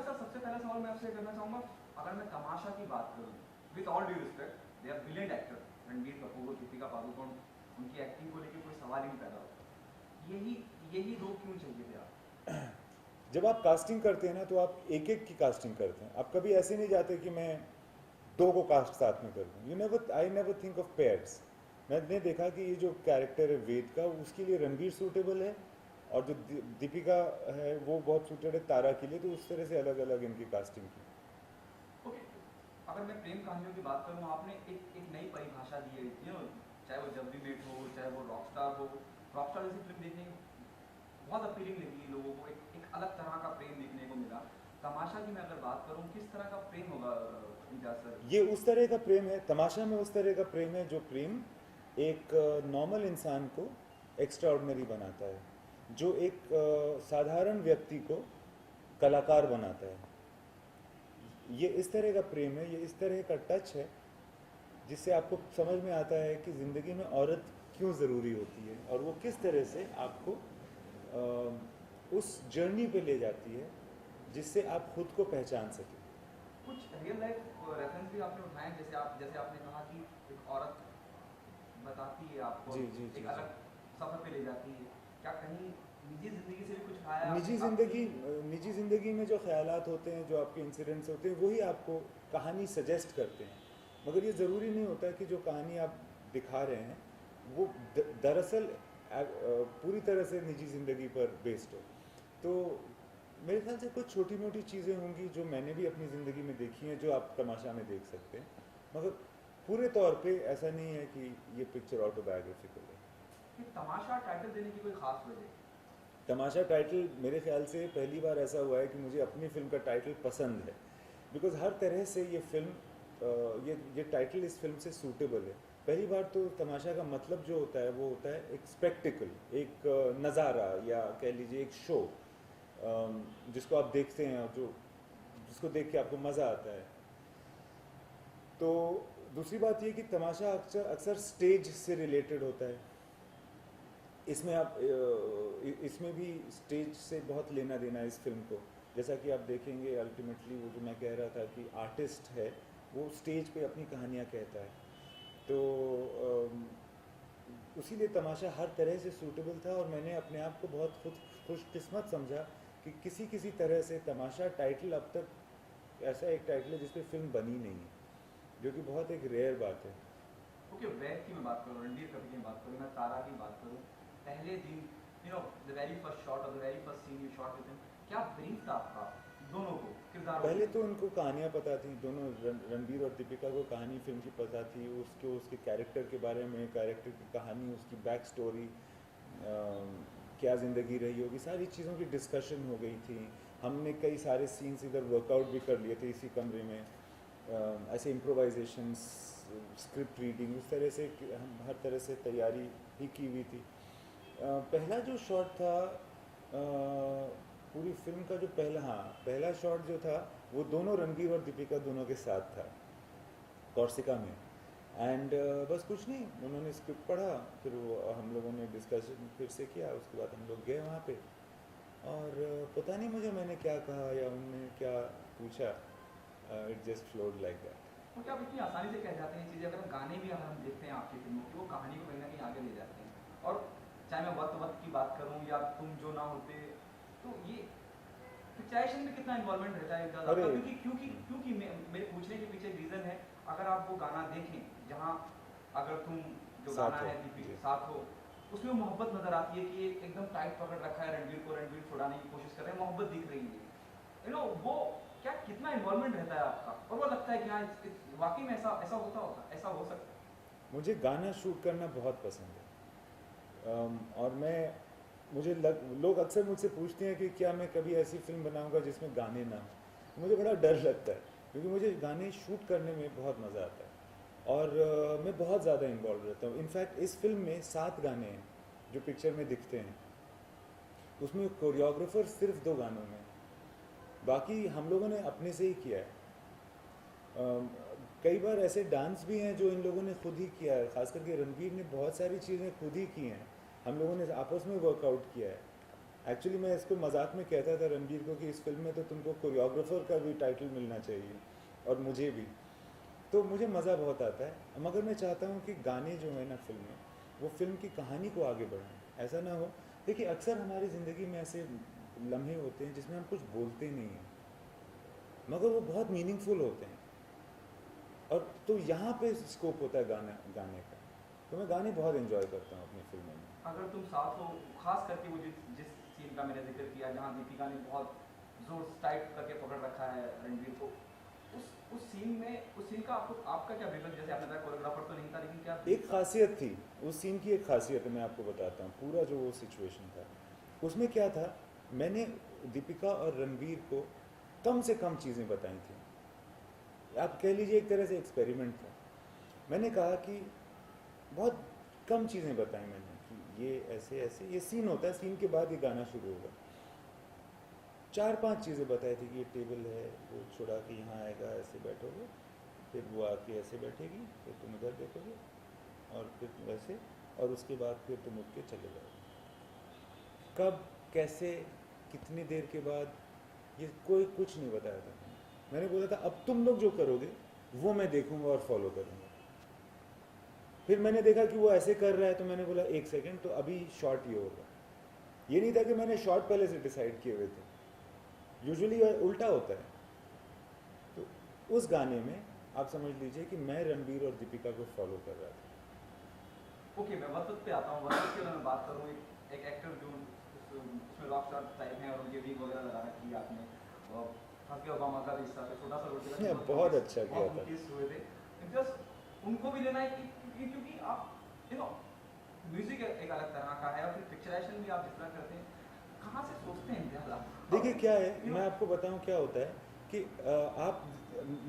Sir सबसे पहला सवाल मैं आपसे करना चाहूँगा, अगर मैं तमाशा की बात करूँ, with all due respect, they are brilliant actor, Ranbir Kapoor और दीपिका पादुकोण, उनकी एक्टिंग को लेकर कोई सवाल ही नहीं पैदा होता। यही यही दो क्यों चाहिए थे आप? जब आप कास्टिंग करते हैं ना तो आप एक एक की कास्टिंग करते हैं, आप कभी ऐसे नहीं जाते कि मैं दो को कास्ट साथ में कर दूँ। I never think of pairs. मैंने देखा कि ये जो कैरेक्टर है वेद का, उसके लिए रणबीर सूटेबल है और जो दीपिका है वो बहुत सूटेड है तारा के लिए, तो उस तरह से अलग अलग इनकी कास्टिंग की। ओके, अगर मैं प्रेम कहानियों की बात करूँ, आपने एक नई परिभाषा दी है, चाहे वो जब भी मेट हो, चाहे वो रॉकस्टार हो। रॉकस्टार जैसी फिल्म देखने बहुत अपीलिंग लगी लोगों को, एक अलग तरह का प्रेम देखने को मिला। तमाशा की मैं अगर बात करूँ, किस तरह का प्रेम होगा इम्तियाज सर? ये उस तरह का प्रेम है, तमाशा में उस तरह का प्रेम है जो प्रेम एक नॉर्मल इंसान को एक्स्ट्रा ऑर्डिनरी बनाता है, जो एक साधारण व्यक्ति को कलाकार बनाता है। ये इस तरह का प्रेम है, ये इस तरह का टच है जिससे आपको समझ में आता है कि ज़िंदगी में औरत क्यों ज़रूरी होती है और वो किस तरह से आपको उस जर्नी पे ले जाती है जिससे आप खुद को पहचान सकें। कुछ रियल लाइफ रेफरेंस भी आपने उठाए, जैसे आपने कहा कि एक औरत बताती है आपको, जी जी जी एक जी। अलग सफर पे ले जाती है। क्या कहीं निजी जिंदगी से भी कुछ खाया निजी आपने? ज़िंदगी निजी ज़िंदगी में जो ख्यालात होते हैं, जो आपके इंसिडेंट्स होते हैं, वही आपको कहानी सजेस्ट करते हैं। मगर ये ज़रूरी नहीं होता कि जो कहानी आप दिखा रहे हैं वो दरअसल पूरी तरह से निजी ज़िंदगी पर बेस्ड हो। तो मेरे ख्याल से कुछ छोटी मोटी चीज़ें होंगी जो मैंने भी अपनी ज़िंदगी में देखी हैं, जो आप तमाशा में देख सकते हैं, मगर पूरे तौर पे ऐसा नहीं है कि ये पिक्चर ऑटोबायोग्राफिकल है। कि तमाशा टाइटल देने की कोई खास वजह? तमाशा टाइटल मेरे ख्याल से पहली बार ऐसा हुआ है कि मुझे अपनी फिल्म का टाइटल पसंद है, बिकॉज हर तरह से ये फिल्म ये टाइटल इस फिल्म से सूटेबल है। पहली बार तो तमाशा का मतलब जो होता है वो होता है एक स्पेक्टिकल, एक नज़ारा, या कह लीजिए एक शो जिसको आप देखते हैं और जिसको देख के आपको मज़ा आता है। तो दूसरी बात ये कि तमाशा अक्सर अक्सर स्टेज से रिलेटेड होता है। इसमें आप इसमें भी स्टेज से बहुत लेना देना है इस फिल्म को। जैसा कि आप देखेंगे अल्टीमेटली वो जो मैं कह रहा था कि आर्टिस्ट है वो स्टेज पे अपनी कहानियाँ कहता है, तो उसीलिए तमाशा हर तरह से सूटेबल था और मैंने अपने आप को बहुत खुशकिस्मत समझा कि किसी किसी तरह से तमाशा टाइटल अब तक ऐसा एक टाइटल है जिस पे फिल्म बनी नहीं है, जो कि बहुत एक रेयर बात है। ओके, वैद की मैं बात करूँ, रणबीर कपूर की बात करूँ, मैं तारा की बात करूँ, पहले दिन द वेरी फर्स्ट शॉट और the very first seen you shot with him, क्या ब्रीफ था आपका दोनों को किरदारों पहले के तो लिए? उनको कहानियाँ पता थी, दोनों रणबीर और दीपिका को कहानी फिल्म की पता थी, उसके कैरेक्टर के बारे में, कैरेक्टर की कहानी, उसकी बैक स्टोरी, क्या ज़िंदगी रही होगी, सारी चीज़ों की डिस्कशन हो गई थी। हमने कई सारे सीन्स इधर वर्कआउट भी कर लिए थे इसी कमरे में, ऐसे इम्प्रोवाइजेशन, स्क्रिप्ट रीडिंग, उस तरह से हम हर तरह से तैयारी भी की हुई थी। पहला जो शॉट था पूरी फिल्म का, जो पहला शॉट जो था वो दोनों रणबीर और दीपिका दोनों के साथ था कॉर्सिका में। एंड बस कुछ नहीं, उन्होंने स्क्रिप्ट पढ़ा, फिर वो हम लोगों ने डिस्कशन फिर से किया, उसके बाद हम लोग गए वहाँ पे और पता नहीं मुझे मैंने क्या कहा या उन्होंने क्या पूछा, it just flowed like that. तो क्या आप इतनी आसानी से कह जाते हैं चीज़ें? अगर हम गाने भी अगर हम देखते हैं आपकी फिल्मों की, वो कहानी को कहीं ना कहीं आगे ले जाते हैं। और चाहे मैं वक्त वक्त की बात करूँ या तुम जो ना होते, तो ये पिक्चराइजेशन में कितना इन्वॉल्वमेंट रहता है इनका अरे आपका? क्योंकि क्योंकि क्योंकि मेरे पूछने के पीछे रीज़न है, अगर आप वो गाना देखें जहाँ अगर तुम जो गाना साथ हो है दीपिका जी। के साथ हो, उसमें मोहब्बत नजर आती है कि एकदम टाइट पकड़ रखा है रणवीर को, रणवीर छुड़ाने की कोशिश कर रहे हैं, मोहब्बत दिख रही है। वो क्या कितना इन्वॉल्वमेंट रहता है आपका, और वो लगता है कि हाँ वाकई में ऐसा ऐसा होता होगा, ऐसा हो सकता है। मुझे गाना शूट करना बहुत पसंद है, और लोग अक्सर मुझसे पूछते हैं कि क्या मैं कभी ऐसी फिल्म बनाऊंगा जिसमें गाने ना हो। मुझे बड़ा डर लगता है क्योंकि मुझे गाने शूट करने में बहुत मज़ा आता है और मैं बहुत ज़्यादा इन्वॉल्व रहता हूँ। इनफैक्ट इस फिल्म में 7 गाने हैं जो पिक्चर में दिखते हैं, उसमें कोरियोग्राफर सिर्फ 2 गानों में, बाकी हम लोगों ने अपने से ही किया है। कई बार ऐसे डांस भी हैं जो इन लोगों ने खुद ही किया है, खास करके रणबीर ने बहुत सारी चीज़ें खुद ही की हैं, हम लोगों ने आपस में वर्कआउट किया है। एक्चुअली मैं इसको मजाक में कहता था रणबीर को कि इस फिल्म में तो तुमको कोरियोग्राफर का भी टाइटल मिलना चाहिए और मुझे भी। तो मुझे मज़ा बहुत आता है, मगर मैं चाहता हूँ कि गाने जो हैं ना फिल्म में, वो फिल्म की कहानी को आगे बढ़ाएं। ऐसा ना हो, देखिए अक्सर हमारी ज़िंदगी में ऐसे लम्हे होते हैं जिसमें हम कुछ बोलते नहीं हैं, मगर वो बहुत मीनिंगफुल होते हैं। और तो यहाँ पे स्कोप होता है गाने का। तो मैं गाने बहुत एंजॉय करता हूँ अपनी फिल्मों में। अगर तुम साथ हो, खास करके वो जिस जिस सीन का मैंने जिक्र किया जहाँ दीपिका ने बहुत जोर टाइट करके पकड़ रखा है रणवीर को, उस सीन में, उस सीन का आपका क्या विजन, जैसे आपने बताया कोरियोग्राफर तो नहीं था, लेकिन क्या एक खासियत थी उस सीन की, एक खासियत है, मैं आपको बताता हूँ पूरा जो वो सिचुएशन था। उसमें क्या था, मैंने दीपिका और रणवीर को कम से कम चीज़ें बताई थी। आप कह लीजिए एक तरह से एक्सपेरिमेंट था। मैंने कहा कि बहुत कम चीज़ें बताई मैंने कि ये ऐसे ऐसे ये सीन होता है, सीन के बाद ये गाना शुरू होगा। 4-5 चीज़ें बताई थी कि ये टेबल है, वो छुड़ा के यहाँ आएगा, ऐसे बैठोगे, फिर वो आके ऐसे बैठेगी, फिर तुम इधर देखोगे और फिर वैसे, और उसके बाद फिर तुम उठ के चले जाओगे। कब, कैसे, कितनी देर के बाद, ये कोई कुछ नहीं बताया था। मैंने बोला था अब तुम लोग जो करोगे वो मैं देखूंगा और फॉलो करूंगा। फिर मैंने देखा कि वो ऐसे कर रहा है, तो मैंने बोला एक सेकंड, तो अभी शॉट ये होगा। ये नहीं था कि मैंने शॉट पहले से डिसाइड किए हुए थे, यूजुअली उल्टा होता है। तो उस गाने में आप समझ लीजिए कि मैं रणबीर और दीपिका को फॉलो कर रहा था। ओके, मैं वसत पे आता हूँ। वसत की अगर मैं बात करूँ, एक एक्टर जो उसमें रॉक स्टार टाइप हैं और उनके वीग वगैरह लगा रखी है आपने, और हस्बी ओबामा का भी हिस्सा था, छोटा सा रोल किया, बहुत अच्छा किया था। हुए थे। बिकॉज उनको भी लेना है क्योंकि आप यू नो म्यूजिक एक अलग तरह का है, और फिर पिक्चराइजेशन भी आप जिस तरह करते हैं, कहाँ से सोचते हैं इम्तियाज आप? देखिए क्या है, मैं आपको बताऊं क्या होता है कि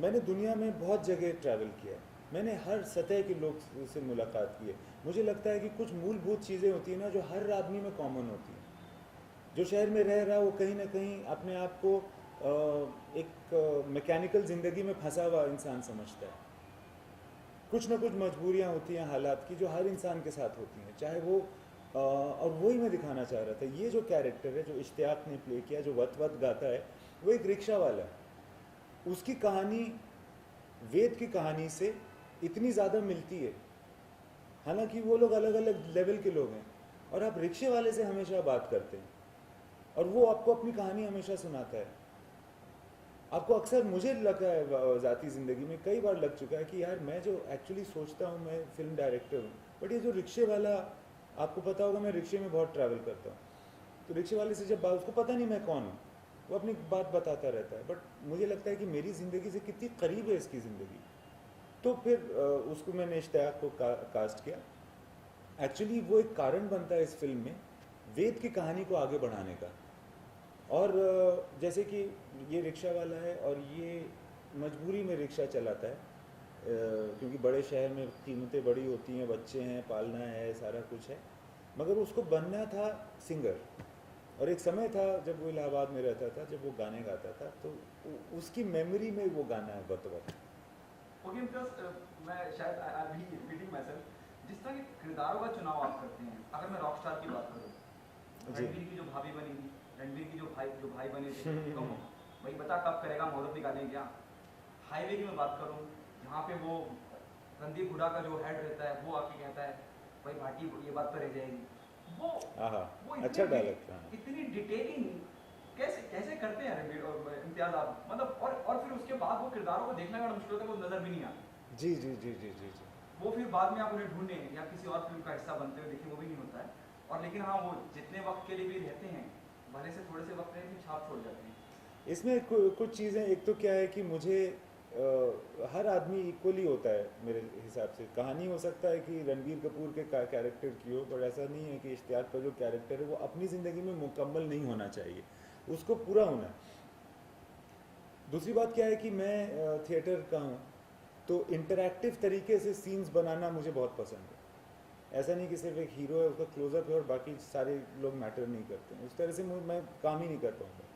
मैंने दुनिया में बहुत जगह ट्रैवल किया है, मैंने हर सतह के लोग से मुलाकात की है। मुझे लगता है कि कुछ मूलभूत चीज़ें होती हैं ना जो हर आदमी में कॉमन होती हैं। जो शहर में रह रहा है वो कहीं ना कहीं अपने आप को एक मैकेनिकल ज़िंदगी में फंसा हुआ इंसान समझता है। कुछ ना कुछ मजबूरियाँ होती हैं हालात की, जो हर इंसान के साथ होती हैं, चाहे वो और वही मैं दिखाना चाह रहा था। ये जो कैरेक्टर है जो इश्तियाक ने प्ले किया, जो वत वत गाता है, वो एक रिक्शा वाला है। उसकी कहानी वेद की कहानी से इतनी ज़्यादा मिलती है, हालांकि वो लोग अलग अलग लेवल के लोग हैं, और आप रिक्शे वाले से हमेशा बात करते हैं और वो आपको अपनी कहानी हमेशा सुनाता है। आपको अक्सर, मुझे लगा है ज़ाती ज़िंदगी में कई बार लग चुका है कि यार मैं जो एक्चुअली सोचता हूँ मैं फिल्म डायरेक्टर हूँ, बट ये जो रिक्शे वाला, आपको पता होगा मैं रिक्शे में बहुत ट्रैवल करता हूँ, तो रिक्शे वाले से जब बात, उसको पता नहीं मैं कौन हूँ, वो अपनी बात बताता रहता है, बट मुझे लगता है कि मेरी ज़िंदगी से कितनी करीब है इसकी ज़िंदगी। तो फिर उसको मैंने इश्तियाक को कास्ट किया। एक्चुअली वो एक कारण बनता है इस फिल्म में वेद की कहानी को आगे बढ़ाने का। और जैसे कि ये रिक्शा वाला है और ये मजबूरी में रिक्शा चलाता है, क्योंकि बड़े शहर में कीमतें बड़ी होती हैं, बच्चे हैं, पालना है, सारा कुछ है, मगर उसको बनना था सिंगर। और एक समय था जब वो इलाहाबाद में रहता था, जब वो गाने गाता था, तो उसकी मेमोरी में वो गाना है वत वत। ओके, बिकॉज मैं शायद आई बी रिपीटिंग माई सेल्फ, जिस तरह के किरदारों का चुनाव आप करते हैं, अगर मैं रॉकस्टार की बात करूँ, जी। रणवीर की जो भाभी बनी थी, रणवीर की जो भाई बने थे, तो भाई बता कब करेगा, मुहूर्त निकालेंगे क्या? हाईवे की मैं बात करूँ, जहाँ पे वो रणदीप हुडा का जो हेड रहता है वो आके कहता है भाई भाटी ये बात तो रह जाएगी, वो वो अच्छा डायलॉग था। इतनी डिटेलिंग कैसे कैसे करते हैं रणवीर और इम्तियाज आप, मतलब और फिर उसके बाद वो किरदारों को देखना बड़ा मुश्किल होता है, वो नजर भी नहीं आता। जी जी जी जी जी जी। वो फिर बाद में आप उन्हें ढूंढें या किसी और फिल्म का हिस्सा बनते हुए देखें, वो भी नहीं होता है। और लेकिन हाँ, वो जितने वक्त के लिए भी रहते हैं, भले से थोड़े से वक्त रहे, फिर छाप छोड़ जाते हैं। इसमें कुछ चीज़ें, एक तो क्या है कि मुझे हर आदमी इक्वली होता है मेरे हिसाब से। कहानी हो सकता है कि रणबीर कपूर के कैरेक्टर की हो, पर ऐसा नहीं है कि इश्तियाक का जो कैरेक्टर है वो अपनी ज़िंदगी में मुकम्मल नहीं होना चाहिए, उसको पूरा होना है। दूसरी बात क्या है कि मैं थिएटर का हूँ, तो इंटरैक्टिव तरीके से सीन्स बनाना मुझे बहुत पसंद है। ऐसा नहीं कि सिर्फ एक हीरो है, उसका क्लोजअप है और बाकी सारे लोग मैटर नहीं करते हैं, उस तरह से मैं काम ही नहीं कर पाऊँगा।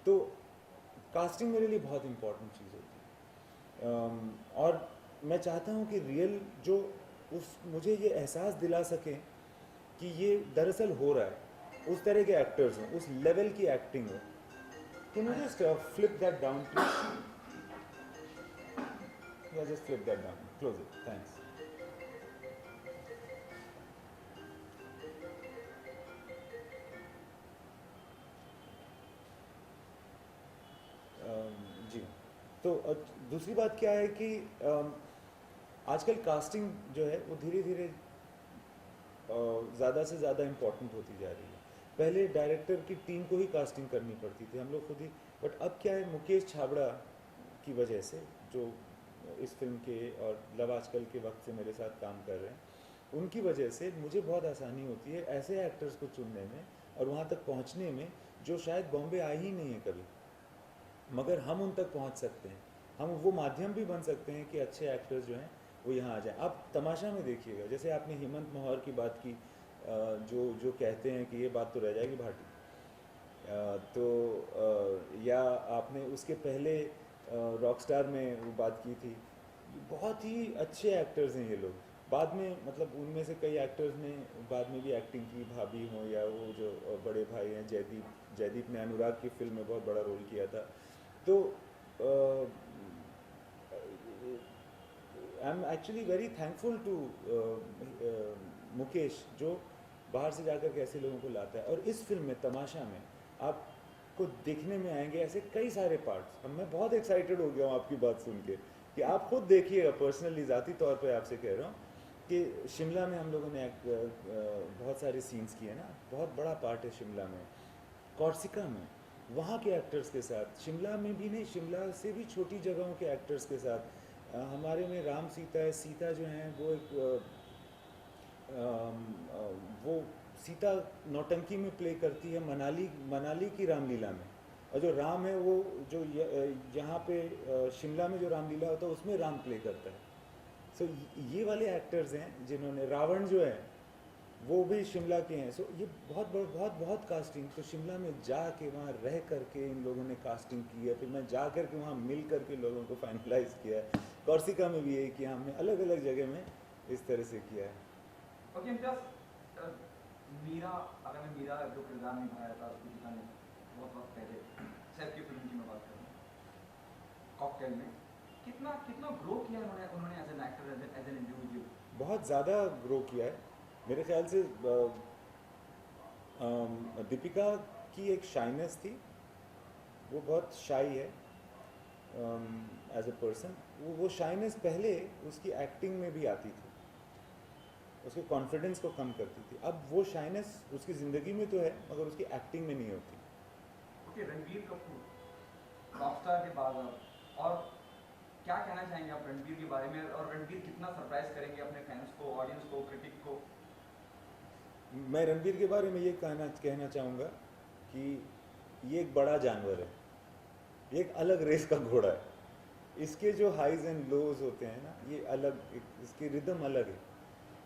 तो कास्टिंग मेरे लिए बहुत इम्पोर्टेंट चीज़ होती है, और मैं चाहता हूँ कि रियल जो मुझे ये एहसास दिला सकें कि ये दरअसल हो रहा है। उस तरह के एक्टर्स हों, उस लेवल की एक्टिंग हो. Can you just flip that down please? Yeah, just flip that down. Close it. Thanks. जी. तो दूसरी बात क्या है कि आजकल कास्टिंग जो है वो धीरे धीरे ज़्यादा से ज़्यादा इम्पोर्टेंट होती जा रही है. पहले डायरेक्टर की टीम को ही कास्टिंग करनी पड़ती थी, हम लोग खुद ही. बट अब क्या है, मुकेश छाबड़ा की वजह से, जो इस फिल्म के और लव आजकल के वक्त से मेरे साथ काम कर रहे हैं, उनकी वजह से मुझे बहुत आसानी होती है ऐसे एक्टर्स को चुनने में और वहाँ तक पहुँचने में जो शायद बॉम्बे आए ही नहीं है कभी, मगर हम उन तक पहुँच सकते हैं. हम वो माध्यम भी बन सकते हैं कि अच्छे एक्टर्स जो हैं वो यहाँ आ जाएं. आप तमाशा में देखिएगा, जैसे आपने हेमंत मोहर की बात की, जो कहते हैं कि ये बात तो रह जाएगी भाटी, या आपने उसके पहले रॉकस्टार में वो बात की थी. बहुत ही अच्छे एक्टर्स हैं ये लोग. बाद में मतलब उनमें से कई एक्टर्स ने बाद में भी एक्टिंग की, भाभी हों या वो जो बड़े भाई हैं जयदीप ने अनुराग की फिल्म में बहुत बड़ा रोल किया था. तो I am actually very thankful to Mukesh, जो बाहर से जाकर के ऐसे लोगों को लाता है. और इस फिल्म में तमाशा में आपको देखने में आएंगे ऐसे कई सारे पार्ट्स. अब मैं बहुत एक्साइटेड हो गया हूँ आपकी बात सुन के कि आप खुद देखिएगा. पर्सनली ज़ाती तौर पे आपसे कह रहा हूँ कि शिमला में हम लोगों ने बहुत सारे सीन्स किए ना. बहुत बड़ा पार्ट है शिमला में, कॉर्सिका में, वहाँ के एक्टर्स के साथ. शिमला में भी नहीं, शिमला से भी छोटी जगहों के एक्टर्स के साथ. हमारे में राम सीता है. सीता जो हैं वो एक वो सीता नौटंकी में प्ले करती है मनाली की रामलीला में. और जो राम है वो जो यहाँ पे शिमला में जो रामलीला होता है उसमें राम प्ले करता है. सो ये वाले एक्टर्स हैं जिन्होंने, रावण जो है वो भी शिमला के हैं. सो ये बहुत बहुत बहुत कास्टिंग. तो शिमला में जाके वहाँ रह करके इन लोगों ने कास्टिंग की है. फिर मैं जा कर के वहाँ मिल करके लोगों को फाइनलाइज किया है. कॉर्सिका में भी यही किया हमने, अलग अलग जगह में इस तरह से किया है. ओके मीरा, अगर मैं मीरा जो किरदार निभाया था दीपिका ने बहुत वक्त पहले, सैफ की फिल्म की मैं बात करूँ, कॉकटेल में, कितना कितना ग्रो किया उन्होंने as an actor, as an individual. बहुत ज़्यादा ग्रो किया है. मेरे ख्याल से दीपिका की एक शाइनेस थी, वो बहुत शाई है एज अ पर्सन. वो शाइनेस पहले उसकी एक्टिंग में भी आती थी, उसके कॉन्फिडेंस को कम करती थी. अब वो शाइनेस उसकी ज़िंदगी में तो है मगर उसकी एक्टिंग में नहीं होती. ओके, रणबीर कपूर रॉकस्टार के बाद अब, और क्या कहना चाहेंगे आप रणबीर के बारे में, और रणबीर कितना सरप्राइज करेंगे अपने फैंस को, ऑडियंस को, क्रिटिक को? मैं रणबीर के बारे में ये कहना चाहूँगा कि ये एक बड़ा जानवर है, ये एक अलग रेस का घोड़ा है. इसके जो हाइज एंड लोज होते हैं ना, ये अलग, इसकी रिदम अलग है.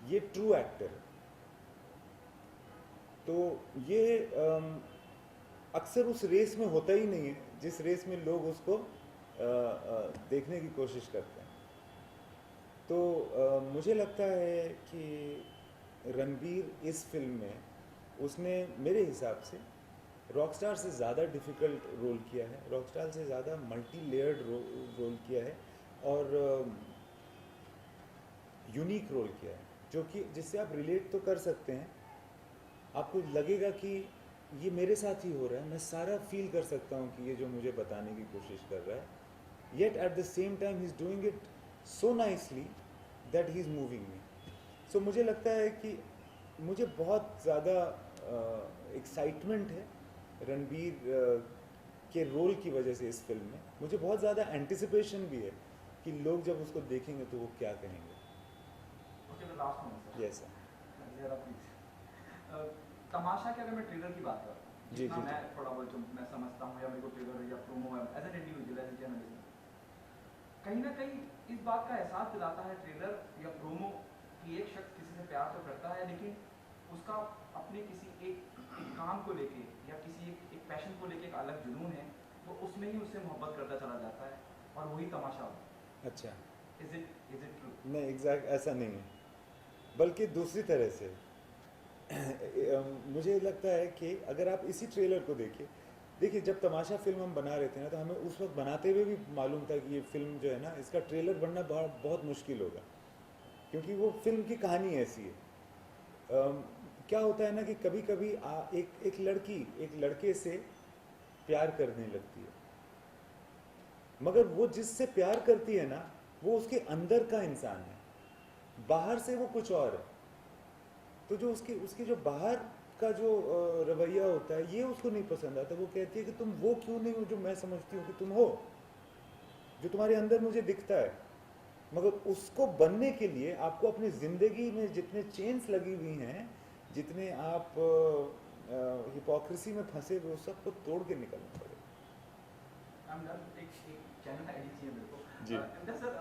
ये ट्रू एक्टर है. तो ये अक्सर उस रेस में होता ही नहीं है जिस रेस में लोग उसको देखने की कोशिश करते हैं. तो मुझे लगता है कि रणबीर इस फिल्म में उसने मेरे हिसाब से रॉकस्टार से ज़्यादा डिफ़िकल्ट रोल किया है, रॉकस्टार से ज़्यादा मल्टी लेयर्ड रोल किया है और यूनिक रोल किया है, जो कि जिससे आप रिलेट तो कर सकते हैं. आपको लगेगा कि ये मेरे साथ ही हो रहा है, मैं सारा फील कर सकता हूँ कि ये जो मुझे बताने की कोशिश कर रहा है. Yet at the same time he is doing it so nicely that he is moving me. So मुझे लगता है कि मुझे बहुत ज़्यादा एक्साइटमेंट है रणबीर के रोल की वजह से इस फिल्म में. मुझे बहुत ज़्यादा एंटिसिपेशन भी है कि लोग जब उसको देखेंगे तो वो क्या कहेंगे. Okay, the last one sir. Yes sir. जरा प्लीज, तमाशा के अगर मैं ट्रेलर की बात करूँ, जी, जितना जी, मैं थोड़ा बहुत जो मैं समझता हूँ, या मेरे को ट्रेलर या promo as an individual, as a journalist, कहीं ना कहीं इस बात का एहसास दिलाता है ट्रेलर या प्रोमो कि एक शख्स किसी से प्यार तो करता है, लेकिन उसका अपने किसी एक काम को लेके या किसी एक पैशन को लेके एक अलग जुनून है, तो उसमें ही उससे मोहब्बत करता चला जाता है, और वही तमाशा होता है. अच्छा. Is it true? नहीं, एग्जैक्ट ऐसा नहीं है, बल्कि दूसरी तरह से. मुझे लगता है कि अगर आप इसी ट्रेलर को देखिए जब तमाशा फिल्म हम बना रहे थे ना, तो हमें उस वक्त बनाते हुए भी मालूम था कि ये फिल्म जो है ना, इसका ट्रेलर बनना बहुत बहुत मुश्किल होगा, क्योंकि वो फिल्म की कहानी ऐसी है। क्या होता है ना कि कभी कभी एक लड़की एक लड़के से प्यार करने लगती है, मगर वो जिससे प्यार करती है ना, वो उसके अंदर का इंसान है, बाहर से वो कुछ और है। तो जो उसकी उसकी जो बाहर का जो रवैया होता है, ये उसको नहीं पसंद आता। वो कहती है कि तुम वो क्यों नहीं हो जो मैं समझती हूँ कि तुम हो, जो तुम्हारे अंदर मुझे दिखता है। मगर उसको बनने के लिए आपको अपनी ज़िंदगी में जितने चेन्स लगी हुई हैं, जितने आप हिपोक्रेसी में फंसे हुए, उस सबको तोड़ के निकलना पड़ेगा। एक चैनल आईडी चाहिए मेरे को। जी। इनका सर